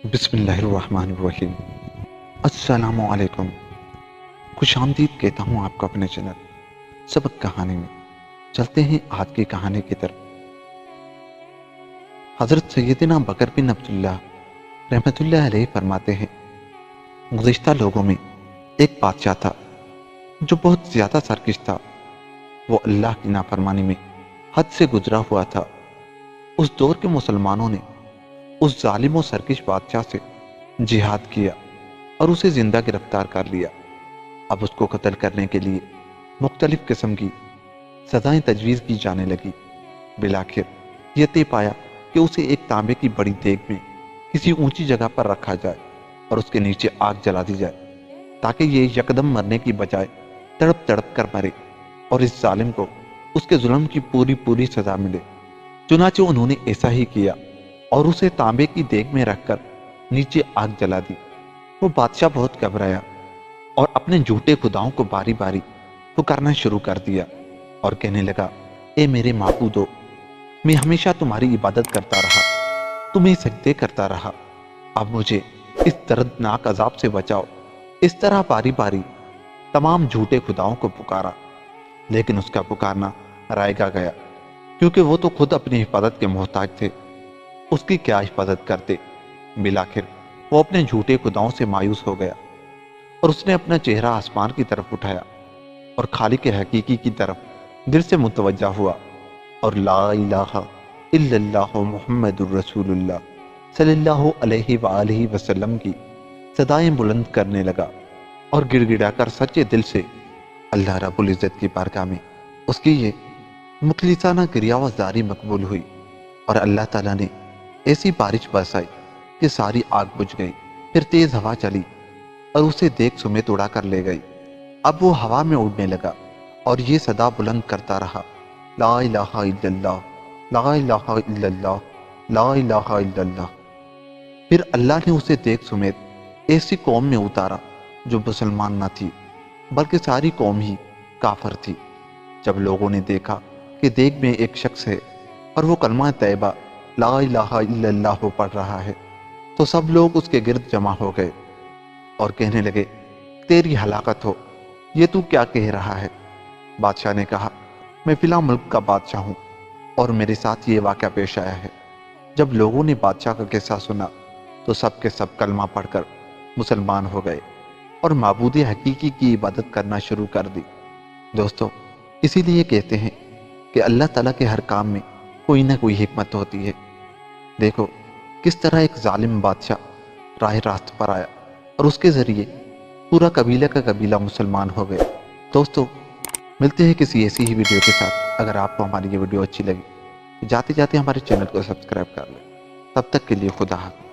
بسم اللہ الرحمن الرحیم۔ السلام علیکم، خوش آمدید کہتا ہوں آپ کو اپنے چینل سبق کہانی میں۔ چلتے ہیں آج کی کہانی کی طرف۔ حضرت سیدنا بکر بن عبداللہ رحمۃ اللہ علیہ فرماتے ہیں، گزشتہ لوگوں میں ایک بادشاہ تھا جو بہت زیادہ سرکش تھا۔ وہ اللہ کی نافرمانی میں حد سے گزرا ہوا تھا۔ اس دور کے مسلمانوں نے اس ظالم و سرکش بادشاہ سے جہاد کیا اور اسے زندہ گرفتار کر لیا۔ اب اس کو قتل کرنے کے لیے مختلف قسم کی سزائیں تجویز کی جانے لگی۔ بالآخر یہ طے پایا کہ اسے ایک تانبے کی بڑی دیگ میں کسی اونچی جگہ پر رکھا جائے اور اس کے نیچے آگ جلا دی جائے تاکہ یہ یکدم مرنے کی بجائے تڑپ تڑپ کر مرے اور اس ظالم کو اس کے ظلم کی پوری سزا ملے۔ چنانچہ انہوں نے ایسا ہی کیا اور اسے تانبے کی دیگ میں رکھ کر نیچے آگ جلا دی۔ وہ بادشاہ بہت گھبرایا اور اپنے جھوٹے خداؤں کو باری باری پکارنا شروع کر دیا اور کہنے لگا، اے میرے معبودو، میں ہمیشہ تمہاری عبادت کرتا رہا، تمہیں سجدے کرتا رہا، اب مجھے اس دردناک عذاب سے بچاؤ۔ اس طرح باری باری تمام جھوٹے خداؤں کو پکارا، لیکن اس کا پکارنا رائے گا گیا، کیونکہ وہ تو خود اپنی حفاظت کے محتاج تھے، اس کی کیا حفاظت کرتے۔ بالآخر وہ اپنے جھوٹے خداؤں سے مایوس ہو گیا اور اس نے اپنا چہرہ آسمان کی طرف اٹھایا اور خالق حقیقی کی طرف دل سے متوجہ ہوا اور لا الہ الا اللہ محمد الرسول اللہ صلی اللہ علیہ وآلہ وسلم کی صدائیں بلند کرنے لگا اور گڑ گڑا کر سچے دل سے اللہ رب العزت کی بارگاہ میں اس کی یہ مخلصانہ گریہ مقبول ہوئی اور اللہ تعالیٰ نے ایسی بارش برسائی کہ ساری آگ بجھ گئی۔ پھر تیز ہوا چلی اور اسے دیگ سمیت اڑا کر لے گئی۔ اب وہ ہوا میں اڑنے لگا اور یہ صدا بلند کرتا رہا، لا الہ الا اللہ، لا الہ الا اللہ، لا الہ الا اللہ۔ پھر اللہ نے اسے دیگ سمیت ایسی قوم میں اتارا جو مسلمان نہ تھی بلکہ ساری قوم ہی کافر تھی۔ جب لوگوں نے دیکھا کہ دیگ میں ایک شخص ہے اور وہ کلمہ طیبہ لا الہ الا اللہ پڑھ رہا ہے تو سب لوگ اس کے گرد جمع ہو گئے اور کہنے لگے، تیری ہلاکت ہو، یہ تو کیا کہہ رہا ہے؟ بادشاہ نے کہا، میں فلاں ملک کا بادشاہ ہوں اور میرے ساتھ یہ واقعہ پیش آیا ہے۔ جب لوگوں نے بادشاہ کا قصہ سنا تو سب کے سب کلمہ پڑھ کر مسلمان ہو گئے اور معبود حقیقی کی عبادت کرنا شروع کر دی۔ دوستو، اسی لیے کہتے ہیں کہ اللہ تعالیٰ کے ہر کام میں کوئی نہ کوئی حکمت ہوتی ہے۔ دیکھو کس طرح ایک ظالم بادشاہ راہ راست پر آیا اور اس کے ذریعے پورا قبیلہ کا قبیلہ مسلمان ہو گیا۔ دوستو، ملتے ہیں کسی ایسی ہی ویڈیو کے ساتھ۔ اگر آپ کو ہماری یہ ویڈیو اچھی لگی تو جاتے جاتے ہمارے چینل کو سبسکرائب کر لیں۔ تب تک کے لیے خدا حافظ۔